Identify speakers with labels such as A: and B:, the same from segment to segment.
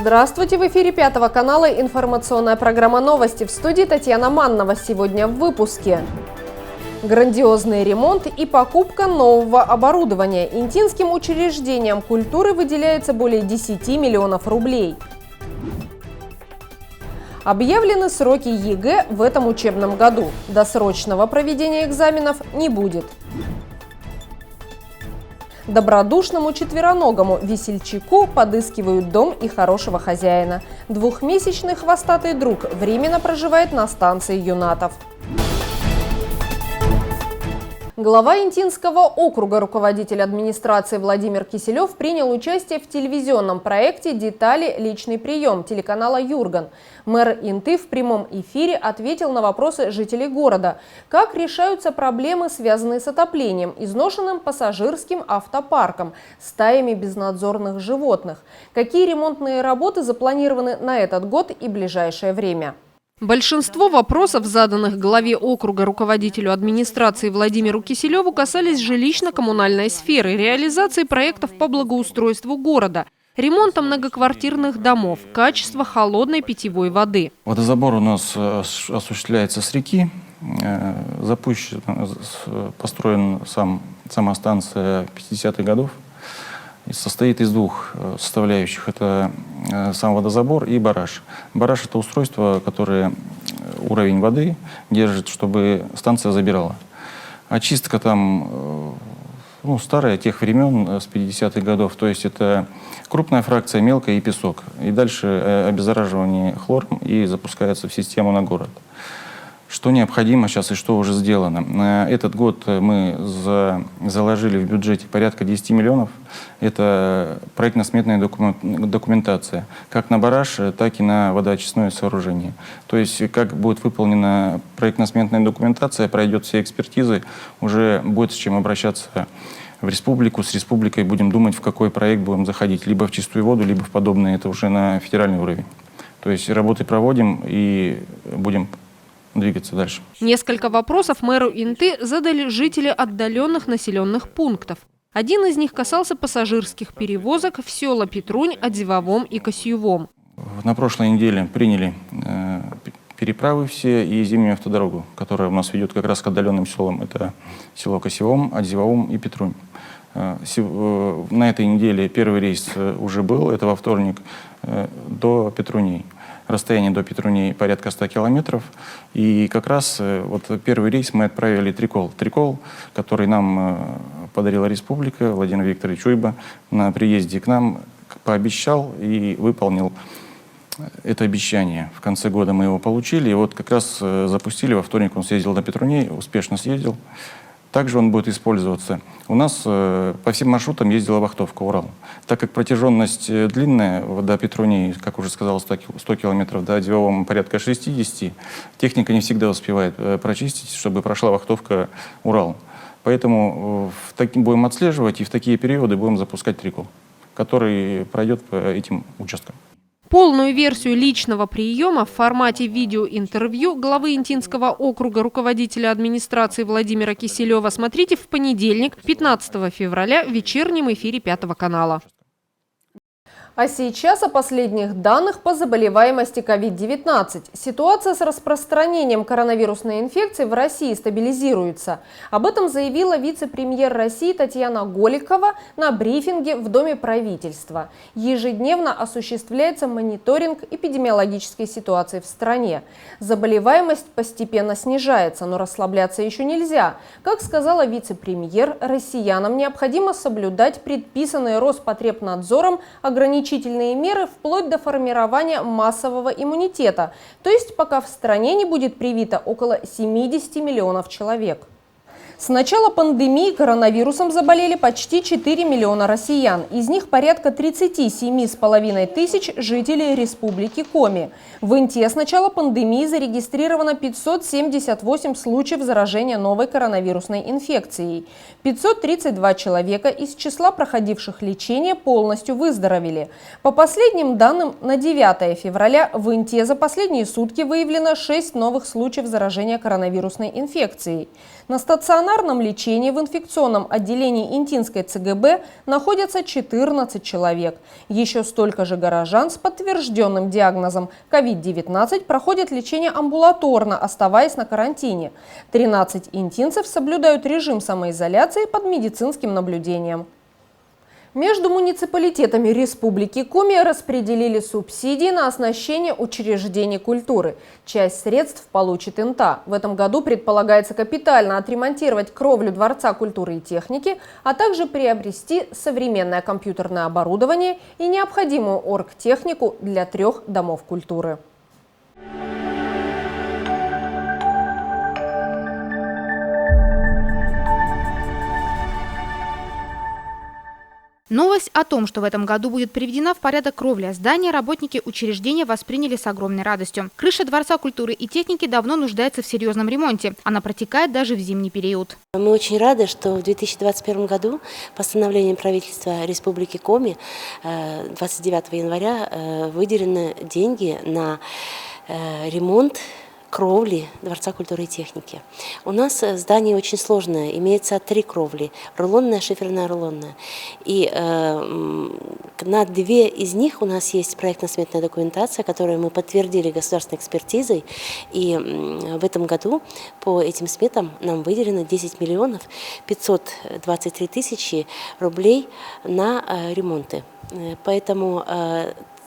A: Здравствуйте! В эфире Пятого канала информационная программа «Новости». В студии Татьяна Маннова. Сегодня в выпуске. Грандиозный ремонт и покупка нового оборудования. Интинским учреждениям культуры выделяется более 10 миллионов рублей. Объявлены сроки ЕГЭ в этом учебном году. Досрочного проведения экзаменов не будет. Добродушному четвероногому весельчаку подыскивают дом и хорошего хозяина. Двухмесячный хвостатый друг временно проживает на станции Юнатов. Глава Интинского округа, руководитель администрации Владимир Киселев принял участие в телевизионном проекте «Детали. Личный прием» телеканала «Юрган». Мэр Инты в прямом эфире ответил на вопросы жителей города. Как решаются проблемы, связанные с отоплением, изношенным пассажирским автопарком, стаями безнадзорных животных? Какие ремонтные работы запланированы на этот год и ближайшее время? Большинство вопросов, заданных главе округа руководителю администрации Владимиру Киселеву, касались жилищно-коммунальной сферы, реализации проектов по благоустройству города, ремонта многоквартирных домов, качества холодной питьевой воды.
B: Водозабор у нас осуществляется с реки. Построена сама станция 50-х годов. Состоит из двух составляющих. Это сам водозабор и бараж. Бараж – это устройство, которое уровень воды держит, чтобы станция забирала. Очистка там старая, тех времен, с 50-х годов. То есть это крупная фракция, мелкая и песок. И дальше обеззараживание хлором и запускается в систему на город. Что необходимо сейчас и что уже сделано? На этот год мы заложили в бюджете порядка 10 миллионов. Это проектно-сметная документация. Как на бараж, так и на водоочистное сооружение. То есть, как будет выполнена проектно-сметная документация, пройдет все экспертизы, уже будет с чем обращаться в республику. С республикой будем думать, в какой проект будем заходить. Либо в чистую воду, либо в подобное. Это уже на федеральный уровень. То есть, работы проводим и будем двигаться дальше.
A: Несколько вопросов мэру Инты задали жители отдаленных населенных пунктов. Один из них касался пассажирских перевозок в села Петрунь, Одзивовом и Косьювом.
B: На прошлой неделе приняли переправы все и зимнюю автодорогу, которая у нас ведет как раз к отдаленным селам. Это село Косьювом, Одзивовом и Петрунь. На этой неделе первый рейс уже был, это во вторник, до Петруней. Расстояние до Петруней порядка 100 километров. И как раз первый рейс мы отправили Трикол. Трикол, который нам подарила республика, Владимир Викторович Уйба, на приезде к нам пообещал и выполнил это обещание. В конце года мы его получили. И как раз запустили. Во вторник он съездил до Петруней, успешно съездил. Также он будет использоваться. У нас по всем маршрутам ездила вахтовка «Урал». Так как протяженность длинная, до Петруней, как уже сказал, 100 километров, до Одзивовом порядка 60, техника не всегда успевает прочистить, чтобы прошла вахтовка «Урал». Поэтому будем отслеживать и в такие периоды будем запускать Трикол, который пройдет по этим участкам.
A: Полную версию личного приема в формате видеоинтервью главы Интинского округа руководителя администрации Владимира Киселева смотрите в понедельник, 15 февраля, в вечернем эфире Пятого канала. А сейчас о последних данных по заболеваемости COVID-19. Ситуация с распространением коронавирусной инфекции в России стабилизируется. Об этом заявила вице-премьер России Татьяна Голикова на брифинге в Доме правительства. Ежедневно осуществляется мониторинг эпидемиологической ситуации в стране. Заболеваемость постепенно снижается, но расслабляться еще нельзя. Как сказала вице-премьер, россиянам необходимо соблюдать предписанные Роспотребнадзором ограничительные меры вплоть до формирования массового иммунитета, то есть пока в стране не будет привито около 70 миллионов человек. С начала пандемии коронавирусом заболели почти 4 миллиона россиян. Из них порядка 37,5 тысяч жителей Республики Коми. В Инте с начала пандемии зарегистрировано 578 случаев заражения новой коронавирусной инфекцией. 532 человека из числа проходивших лечение полностью выздоровели. По последним данным, на 9 февраля в Инте за последние сутки выявлено 6 новых случаев заражения коронавирусной инфекцией. На стационарном лечении в инфекционном отделении Интинской ЦГБ находятся 14 человек. Еще столько же горожан с подтвержденным диагнозом COVID-19 проходят лечение амбулаторно, оставаясь на карантине. 13 интинцев соблюдают режим самоизоляции под медицинским наблюдением. Между муниципалитетами Республики Коми распределили субсидии на оснащение учреждений культуры. Часть средств получит ИНТА. В этом году предполагается капитально отремонтировать кровлю Дворца культуры и техники, а также приобрести современное компьютерное оборудование и необходимую оргтехнику для 3 домов культуры.
C: Новость о том, что в этом году будет приведена в порядок кровля здания, работники учреждения восприняли с огромной радостью. Крыша Дворца культуры и техники давно нуждается в серьезном ремонте. Она протекает даже в зимний период.
D: Мы очень рады, что в 2021 году постановлением правительства Республики Коми 29 января выделены деньги на ремонт кровли Дворца культуры и техники. У нас здание очень сложное, имеется 3 кровли, рулонная, шиферная, рулонная. И на 2 из них у нас есть проектно-сметная документация, которую мы подтвердили государственной экспертизой. И в этом году по этим сметам нам выделено 10 миллионов 523 тысячи рублей на ремонты. Поэтому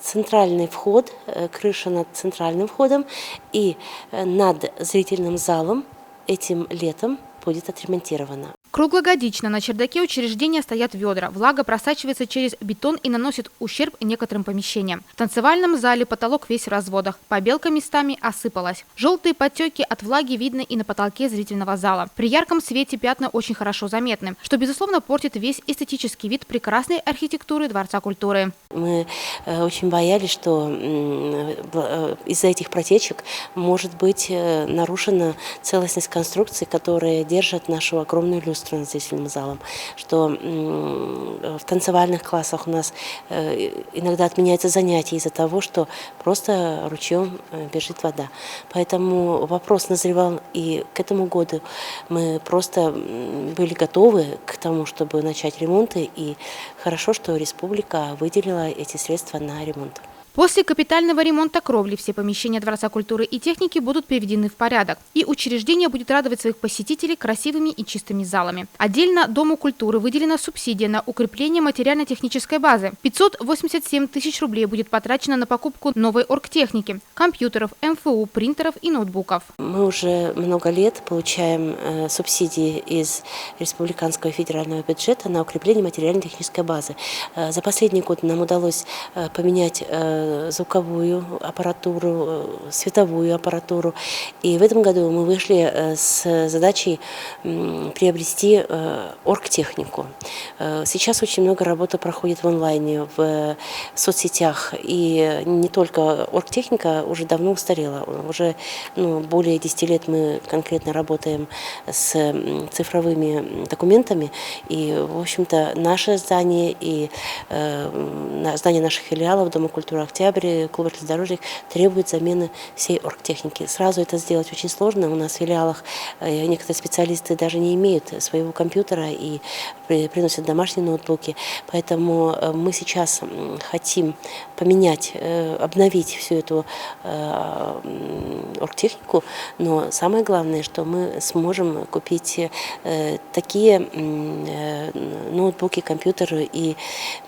D: центральный вход, крыша над центральным входом и над зрительным залом этим летом будет отремонтирована.
C: Круглогодично на чердаке учреждения стоят ведра. Влага просачивается через бетон и наносит ущерб некоторым помещениям. В танцевальном зале потолок весь в разводах. Побелка местами осыпалась. Желтые подтеки от влаги видны и на потолке зрительного зала. При ярком свете пятна очень хорошо заметны, что, безусловно, портит весь эстетический вид прекрасной архитектуры Дворца культуры.
D: Мы очень боялись, что из-за этих протечек может быть нарушена целостность конструкции, которые держат нашу огромную люстру над зрительным залом, что в танцевальных классах у нас иногда отменяются занятия из-за того, что просто ручьем бежит вода. Поэтому вопрос назревал, и к этому году мы просто были готовы к тому, чтобы начать ремонты, и хорошо, что республика выделила эти средства на ремонт.
C: После капитального ремонта кровли все помещения Дворца культуры и техники будут приведены в порядок. И учреждение будет радовать своих посетителей красивыми и чистыми залами. Отдельно Дому культуры выделена субсидия на укрепление материально-технической базы. 587 тысяч рублей будет потрачено на покупку новой оргтехники, компьютеров, МФУ, принтеров и ноутбуков.
D: Мы уже много лет получаем субсидии из республиканского и федерального бюджета на укрепление материально-технической базы. За последний год нам удалось поменять звуковую аппаратуру, световую аппаратуру. И в этом году мы вышли с задачей приобрести оргтехнику. Сейчас очень много работы проходит в онлайне, в соцсетях. И не только оргтехника уже давно устарела. Уже более 10 лет мы конкретно работаем с цифровыми документами. И, в общем-то, наше здание и здание наших филиалов Дома культуры «Октябрь», клуба железнодорожник требует замены всей оргтехники. Сразу это сделать очень сложно. У нас в филиалах некоторые специалисты даже не имеют своего компьютера и приносят домашние ноутбуки. Поэтому мы сейчас хотим поменять, обновить всю эту оргтехнику, но самое главное, что мы сможем купить такие ноутбуки, компьютеры и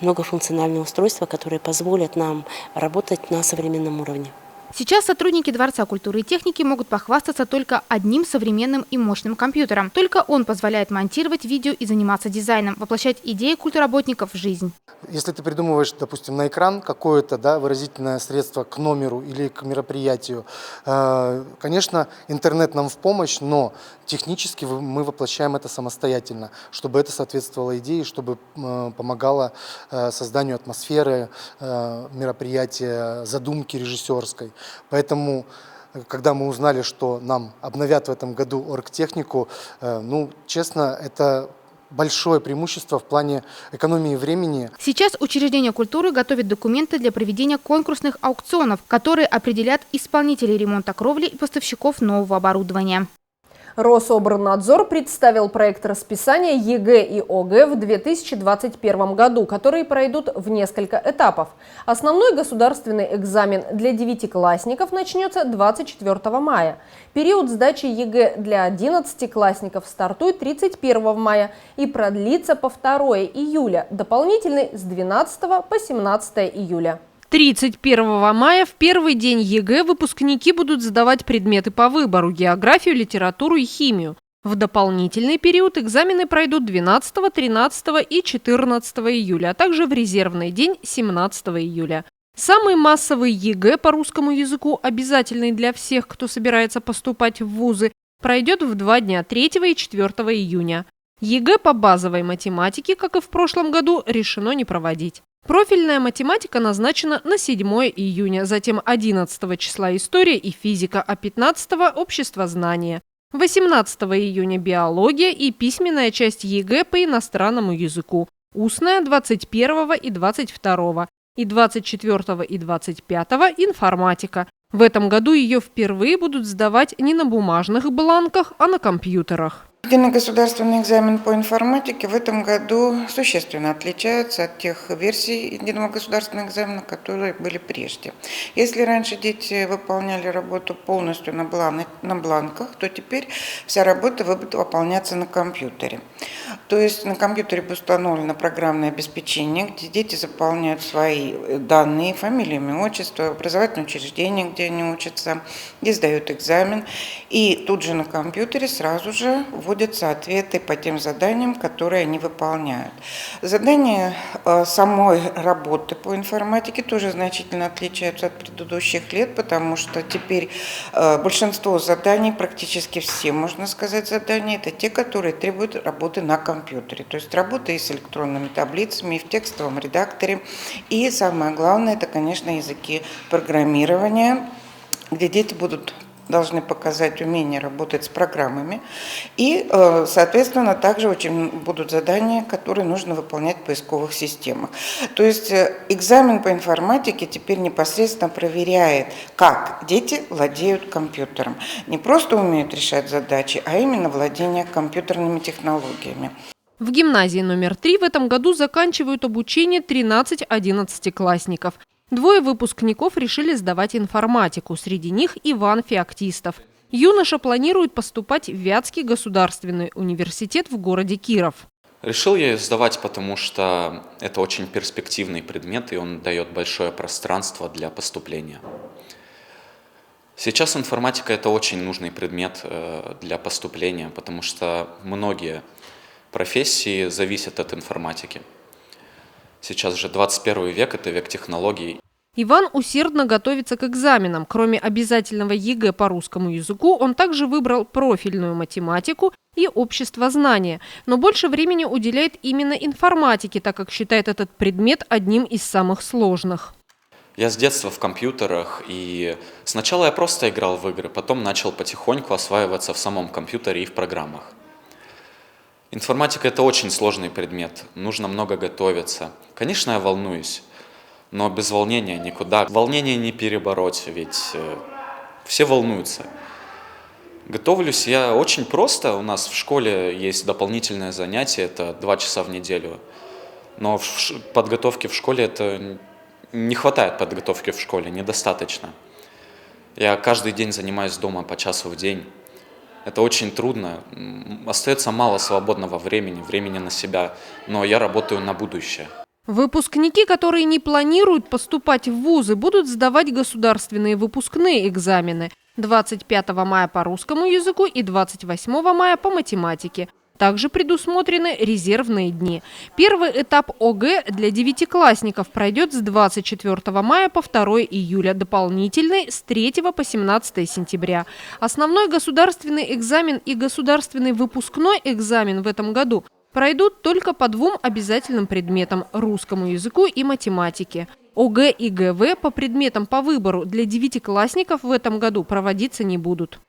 D: многофункциональные устройства, которые позволят нам работать на современном уровне.
C: Сейчас сотрудники Дворца культуры и техники могут похвастаться только одним современным и мощным компьютером. Только он позволяет монтировать видео и заниматься дизайном, воплощать идеи культработников в жизнь.
E: Если ты придумываешь, допустим, на экран какое-то выразительное средство к номеру или к мероприятию, конечно, интернет нам в помощь, но технически мы воплощаем это самостоятельно, чтобы это соответствовало идее, чтобы помогало созданию атмосферы мероприятия, задумки режиссерской. Поэтому, когда мы узнали, что нам обновят в этом году оргтехнику, честно, это большое преимущество в плане экономии времени.
C: Сейчас учреждение культуры готовит документы для проведения конкурсных аукционов, которые определят исполнителей ремонта кровли и поставщиков нового оборудования.
A: Рособорнадзор представил проект расписания ЕГЭ и ОГЭ в 2021 году, которые пройдут в несколько этапов. Основной государственный экзамен для девятиклассников начнется 24 мая. Период сдачи ЕГЭ для 11-классников стартует 31 мая и продлится по 2 июля, дополнительный с 12 по 17 июля. 31 мая в первый день ЕГЭ выпускники будут сдавать предметы по выбору – географию, литературу и химию. В дополнительный период экзамены пройдут 12, 13 и 14 июля, а также в резервный день 17 июля. Самый массовый ЕГЭ по русскому языку, обязательный для всех, кто собирается поступать в вузы, пройдет в 2 дня – 3 и 4 июня. ЕГЭ по базовой математике, как и в прошлом году, решено не проводить. Профильная математика назначена на 7 июня, затем 11 числа история и физика, а 15 обществознание. 18 июня биология и письменная часть ЕГЭ по иностранному языку, устная 21 и 22, и 24 и 25 информатика. В этом году ее впервые будут сдавать не на бумажных бланках, а на компьютерах.
F: Единый государственный экзамен по информатике в этом году существенно отличается от тех версий единого государственного экзамена, которые были прежде. Если раньше дети выполняли работу полностью на бланках, то теперь вся работа будет выполняться на компьютере. То есть на компьютере будет установлено программное обеспечение, где дети заполняют свои данные, фамилию, имя, отчество, образовательное учреждение, где они учатся, где сдают экзамен. И тут же на компьютере сразу же вводятся ответы по тем заданиям, которые они выполняют. Задания самой работы по информатике тоже значительно отличаются от предыдущих лет, потому что теперь большинство заданий, практически все, можно сказать, задания, это те, которые требуют работы на компьютере. То есть работа и с электронными таблицами, и в текстовом редакторе. И самое главное, это, конечно, языки программирования, где дети должны показать умение работать с программами. И, соответственно, также очень будут задания, которые нужно выполнять в поисковых системах. То есть экзамен по информатике теперь непосредственно проверяет, как дети владеют компьютером. Не просто умеют решать задачи, а именно владение компьютерными технологиями.
A: В гимназии номер 3 в этом году заканчивают обучение 13 11-классников. 2 выпускников решили сдавать информатику, среди них Иван Феоктистов. Юноша планирует поступать в Вятский государственный университет в городе Киров.
G: Решил я ее сдавать, потому что это очень перспективный предмет, и он дает большое пространство для поступления. Сейчас информатика – это очень нужный предмет для поступления, потому что многие профессии зависят от информатики. Сейчас же 21 век – это век технологий.
A: Иван усердно готовится к экзаменам. Кроме обязательного ЕГЭ по русскому языку, он также выбрал профильную математику и обществознание. Но больше времени уделяет именно информатике, так как считает этот предмет одним из самых сложных.
G: Я с детства в компьютерах, и сначала я просто играл в игры, потом начал потихоньку осваиваться в самом компьютере и в программах. Информатика – это очень сложный предмет, нужно много готовиться. Конечно, я волнуюсь, но без волнения никуда. Волнение не перебороть, ведь все волнуются. Готовлюсь я очень просто. У нас в школе есть дополнительное занятие, это 2 часа в неделю. Но подготовки в школе это не хватает подготовки в школе, недостаточно. Я каждый день занимаюсь дома по часу в день. Это очень трудно, остается мало свободного времени на себя, но я работаю на будущее.
A: Выпускники, которые не планируют поступать в вузы, будут сдавать государственные выпускные экзамены 25 мая по русскому языку и 28 мая по математике. Также предусмотрены резервные дни. Первый этап ОГЭ для девятиклассников пройдет с 24 мая по 2 июля, дополнительный с 3 по 17 сентября. Основной государственный экзамен и государственный выпускной экзамен в этом году пройдут только по 2 обязательным предметам – русскому языку и математике. ОГЭ и ГВ по предметам по выбору для девятиклассников в этом году проводиться не будут.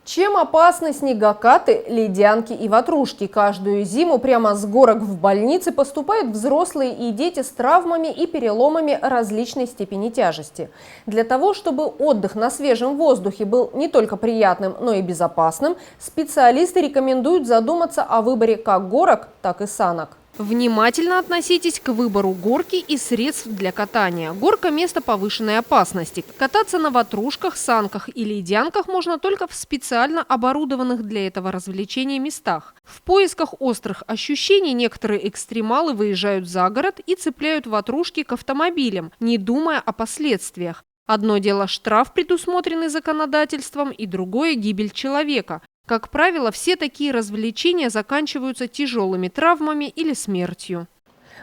A: Чем опасны снегокаты, ледянки и ватрушки? Каждую зиму прямо с горок в больницы поступают взрослые и дети с травмами и переломами различной степени тяжести. Для того, чтобы отдых на свежем воздухе был не только приятным, но и безопасным, специалисты рекомендуют задуматься о выборе как горок, так и санок. Внимательно относитесь к выбору горки и средств для катания. Горка – место повышенной опасности. Кататься на ватрушках, санках и ледянках можно только в специально оборудованных для этого развлечения местах. В поисках острых ощущений некоторые экстремалы выезжают за город и цепляют ватрушки к автомобилям, не думая о последствиях. Одно дело штраф, предусмотренный законодательством, и другое – гибель человека. Как правило, все такие развлечения заканчиваются тяжелыми травмами или смертью.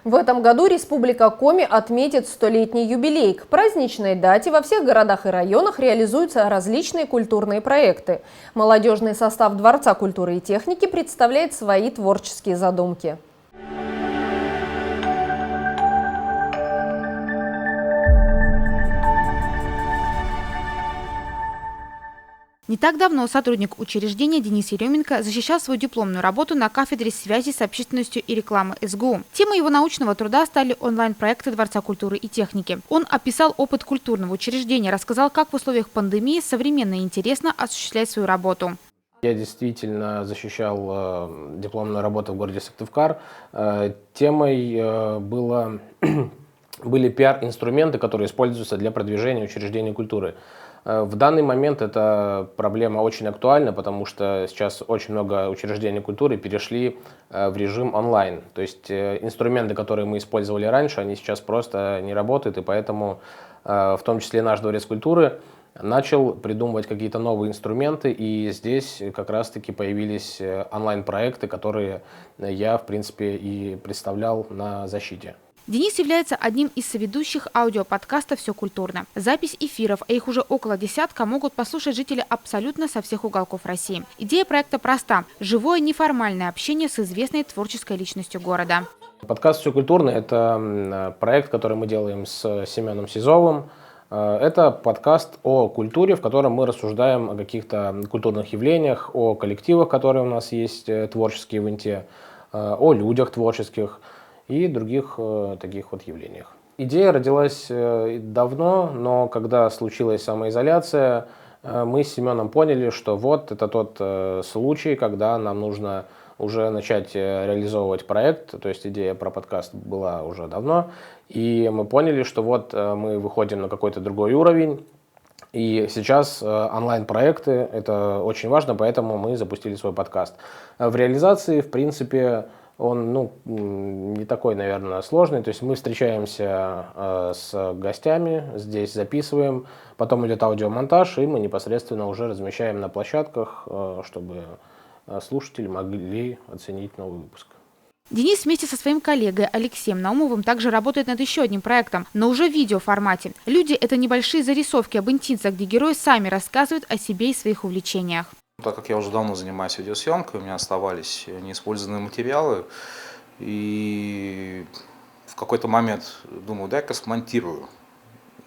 A: В этом году Республика Коми отметит 100-летний юбилей. К праздничной дате во всех городах и районах реализуются различные культурные проекты. Молодежный состав Дворца культуры и техники представляет свои творческие задумки.
C: Не так давно сотрудник учреждения Денис Еременко защищал свою дипломную работу на кафедре связи с общественностью и рекламы СГУ. Темой его научного труда стали онлайн-проекты Дворца культуры и техники. Он описал опыт культурного учреждения, рассказал, как в условиях пандемии современно и интересно осуществлять свою работу.
H: Я действительно защищал дипломную работу в городе Сыктывкар. Темой были пиар-инструменты, которые используются для продвижения учреждений культуры. В данный момент эта проблема очень актуальна, потому что сейчас очень много учреждений культуры перешли в режим онлайн. То есть инструменты, которые мы использовали раньше, они сейчас просто не работают, и поэтому в том числе наш Дворец культуры начал придумывать какие-то новые инструменты, и здесь как раз-таки появились онлайн-проекты, которые я, в принципе, и представлял на защите.
C: Денис является одним из соведущих аудиоподкаста «Все культурно». Запись эфиров, а их уже около десятка, могут послушать жители абсолютно со всех уголков России. Идея проекта проста – живое неформальное общение с известной творческой личностью города.
H: Подкаст «Все культурно» – это проект, который мы делаем с Семеном Сизовым. Это подкаст о культуре, в котором мы рассуждаем о каких-то культурных явлениях, о коллективах, которые у нас есть творческие в Инте, о людях творческих и других таких вот явлениях. Идея родилась давно, но когда случилась самоизоляция, мы с Семеном поняли, что вот это тот случай, когда нам нужно уже начать реализовывать проект, то есть идея про подкаст была уже давно, и мы поняли, что вот мы выходим на какой-то другой уровень, и сейчас онлайн-проекты – это очень важно, поэтому мы запустили свой подкаст. В реализации, в принципе, он не такой, наверное, сложный. То есть мы встречаемся с гостями, здесь записываем, потом идет аудиомонтаж, и мы непосредственно уже размещаем на площадках, чтобы слушатели могли оценить новый выпуск.
C: Денис вместе со своим коллегой Алексеем Наумовым также работает над еще одним проектом, но уже в видеоформате. «Люди» – это небольшие зарисовки об интинцах, где герои сами рассказывают о себе и своих увлечениях.
I: Так как я уже давно занимаюсь видеосъемкой, у меня оставались неиспользованные материалы, и в какой-то момент думаю, дай-ка смонтирую.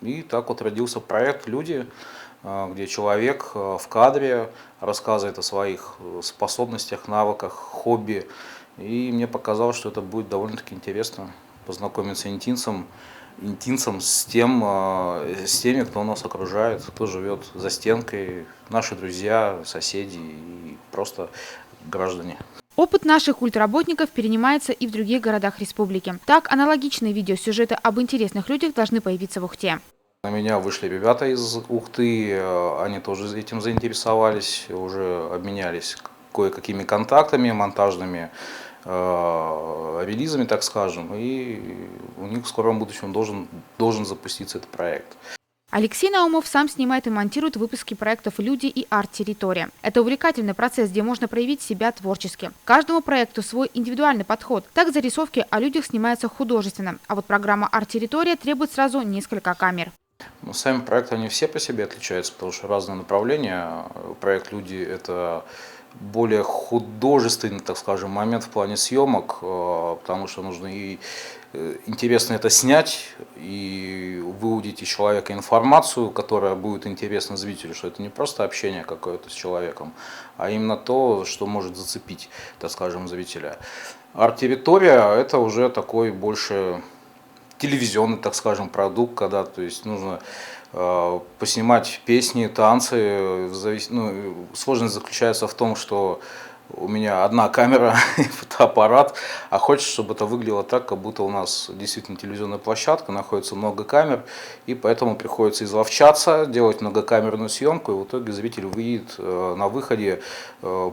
I: И так вот родился проект «Люди», где человек в кадре рассказывает о своих способностях, навыках, хобби. И мне показалось, что это будет довольно-таки интересно познакомиться интинцам с теми, кто нас окружает, кто живет за стенкой, наши друзья, соседи и просто граждане.
C: Опыт наших культработников перенимается и в других городах республики. Так, аналогичные видеосюжеты об интересных людях должны появиться в Ухте.
I: На меня вышли ребята из Ухты, они тоже этим заинтересовались, уже обменялись кое-какими контактами монтажными, релизами, так скажем, и у них в скором будущем должен запуститься этот проект.
C: Алексей Наумов сам снимает и монтирует выпуски проектов «Люди» и «Арт-территория». Это увлекательный процесс, где можно проявить себя творчески. Каждому проекту свой индивидуальный подход. Так зарисовки о людях снимаются художественно, а вот программа «Арт-территория» требует сразу несколько камер.
I: Но сами проекты, они все по себе отличаются, потому что разные направления. Проект «Люди» – это более художественный, так скажем, момент в плане съемок, потому что нужно и интересно это снять, и выудить из человека информацию, которая будет интересна зрителю, что это не просто общение какое-то с человеком, а именно то, что может зацепить, так скажем, зрителя. Арт-территория – это уже такой больше телевизионный, так скажем, продукт, когда, то есть, нужно поснимать песни, танцы. Сложность заключается в том, что у меня одна камера и фотоаппарат, а хочется, чтобы это выглядело так, как будто у нас действительно телевизионная площадка, находится много камер, и поэтому приходится изловчаться, делать многокамерную съемку, и в итоге зритель увидит на выходе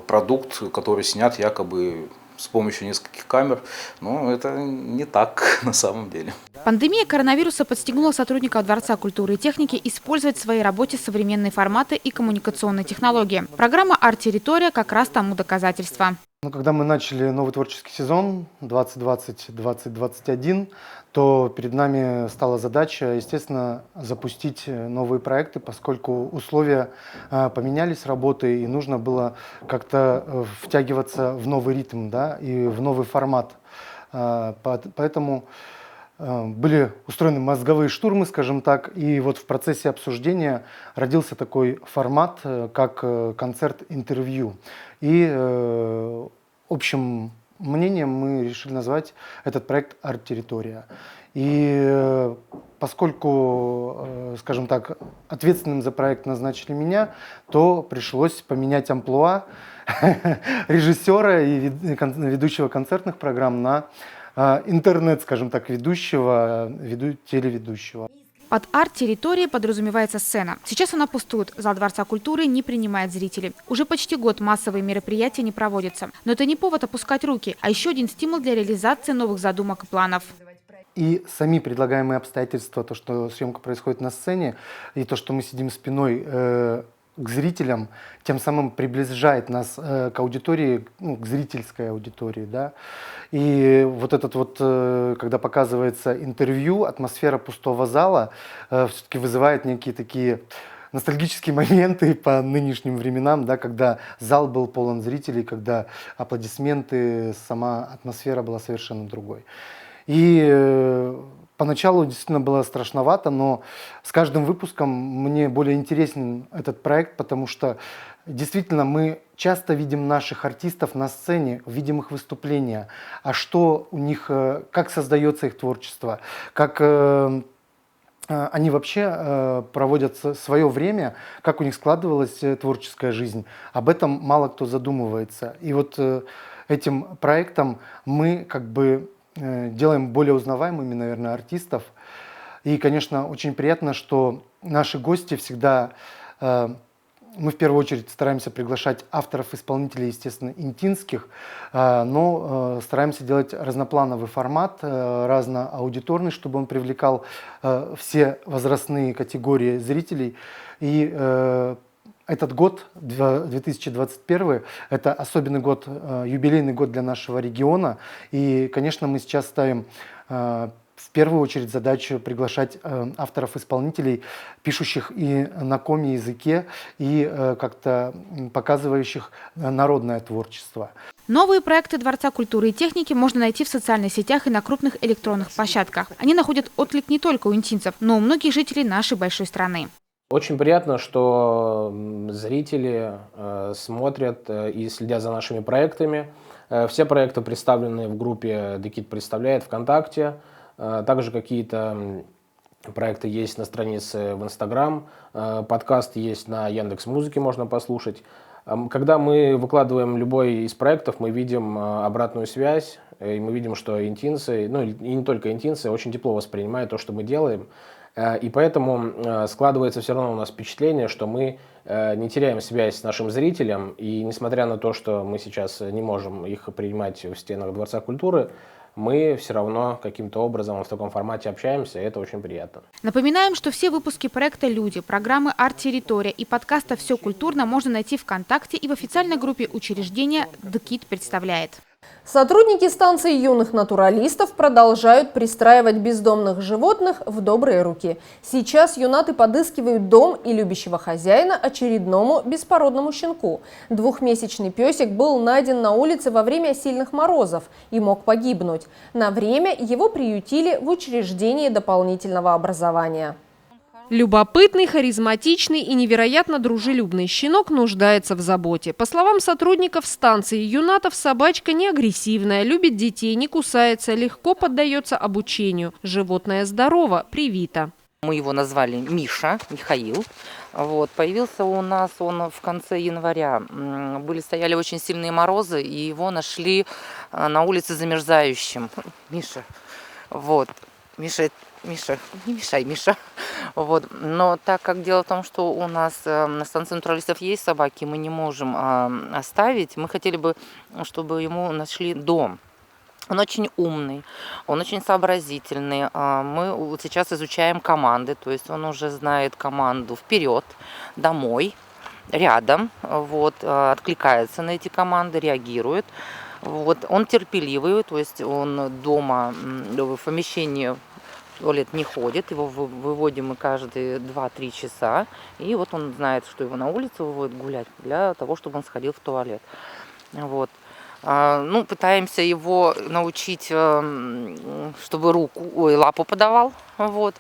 I: продукт, который снят якобы с помощью нескольких камер, но это не так на самом деле.
C: Пандемия коронавируса подстегнула сотрудников Дворца культуры и техники использовать в своей работе современные форматы и коммуникационные технологии. Программа «Арт-территория» как раз тому доказательство.
E: Когда мы начали новый творческий сезон 2020-2021, то перед нами стала задача, естественно, запустить новые проекты, поскольку условия поменялись работы, и нужно было как-то втягиваться в новый ритм, да, и в новый формат. Поэтому были устроены мозговые штурмы, скажем так, и вот в процессе обсуждения родился такой формат, как концерт-интервью. И общим мнением мы решили назвать этот проект «Арт-территория». И поскольку, скажем так, ответственным за проект назначили меня, то пришлось поменять амплуа режиссера и ведущего концертных программ на интернет, скажем так, телеведущего.
C: Под арт-территорией подразумевается сцена. Сейчас она пустует, зал Дворца культуры не принимает зрителей. Уже почти год массовые мероприятия не проводятся. Но это не повод опускать руки, а еще один стимул для реализации новых задумок и планов.
E: И сами предлагаемые обстоятельства, то, что съемка происходит на сцене, и то, что мы сидим спиной к зрителям, тем самым приближает нас к аудитории, к зрительской аудитории, да. И вот этот вот, когда показывается интервью, атмосфера пустого зала все-таки вызывает некие такие ностальгические моменты по нынешним временам, да, когда зал был полон зрителей, когда аплодисменты, сама атмосфера была совершенно другой. И поначалу действительно было страшновато, но с каждым выпуском мне более интересен этот проект, потому что действительно мы часто видим наших артистов на сцене, видим их выступления, а что у них, как создается их творчество, как они вообще проводят свое время, как у них складывалась творческая жизнь. Об этом мало кто задумывается. И вот этим проектом мы как бы делаем более узнаваемыми, наверное, артистов. И, конечно, очень приятно, что наши гости всегда... Мы в первую очередь стараемся приглашать авторов-исполнителей, естественно, интинских, но стараемся делать разноплановый формат, разноаудиторный, чтобы он привлекал все возрастные категории зрителей. И этот год, 2021, это особенный год, юбилейный год для нашего региона. И, конечно, мы сейчас ставим в первую очередь задачу приглашать авторов-исполнителей, пишущих и на коми-языке, и как-то показывающих народное творчество.
C: Новые проекты Дворца культуры и техники можно найти в социальных сетях и на крупных электронных площадках. Они находят отклик не только у интинцев, но и у многих жителей нашей большой страны.
H: Очень приятно, что зрители смотрят и следят за нашими проектами. Все проекты представлены в группе «Декид представляет» ВКонтакте. Также какие-то проекты есть на странице в Инстаграм. Подкаст есть на Яндекс.Музыке, можно послушать. Когда мы выкладываем любой из проектов, мы видим обратную связь. И мы видим, что интинцы, ну и не только интинцы, очень тепло воспринимают то, что мы делаем. И поэтому складывается все равно у нас впечатление, что мы не теряем связь с нашим зрителем. И несмотря на то, что мы сейчас не можем их принимать в стенах Дворца культуры, мы все равно каким-то образом в таком формате общаемся, и это очень приятно.
C: Напоминаем, что все выпуски проекта «Люди», программы «Арт-территория» и подкаста «Все культурно» можно найти ВКонтакте и в официальной группе учреждения «Декид представляет».
A: Сотрудники станции юных натуралистов продолжают пристраивать бездомных животных в добрые руки. Сейчас юнаты подыскивают дом и любящего хозяина очередному беспородному щенку. Двухмесячный песик был найден на улице во время сильных морозов и мог погибнуть. На время его приютили в учреждении дополнительного образования. Любопытный, харизматичный и невероятно дружелюбный щенок нуждается в заботе. По словам сотрудников станции юнатов, собачка не агрессивная, любит детей, не кусается, легко поддается обучению. Животное здорово, привито.
J: Мы его назвали Миша, Михаил. Вот. Появился у нас он в конце января. Стояли очень сильные морозы, и его нашли на улице замерзающим. Миша. Вот. Миша, не мешай, Миша. Вот. Но так как дело в том, что у нас на станции натуралистов есть собаки, мы не можем оставить, мы хотели бы, чтобы ему нашли дом. Он очень умный, он очень сообразительный. Мы вот сейчас изучаем команды, то есть он уже знает команду вперед, домой, рядом, вот, откликается на эти команды, реагирует. Вот. Он терпеливый, то есть он дома в помещении в туалет не ходит, его выводим мы каждые 2-3 часа, и вот он знает, что его на улицу выводят гулять для того, чтобы он сходил в туалет. Вот. Ну, пытаемся его научить, чтобы лапу подавал. Вот.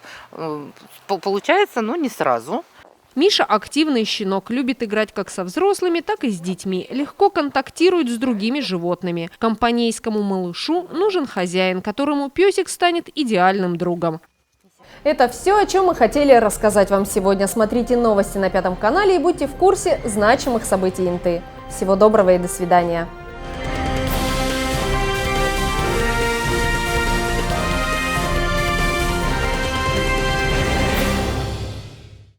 J: Получается, но не сразу.
A: Миша – активный щенок, любит играть как со взрослыми, так и с детьми. Легко контактирует с другими животными. Компанейскому малышу нужен хозяин, которому песик станет идеальным другом. Это все, о чем мы хотели рассказать вам сегодня. Смотрите новости на 5 канале и будьте в курсе значимых событий Инты. Всего доброго и до свидания.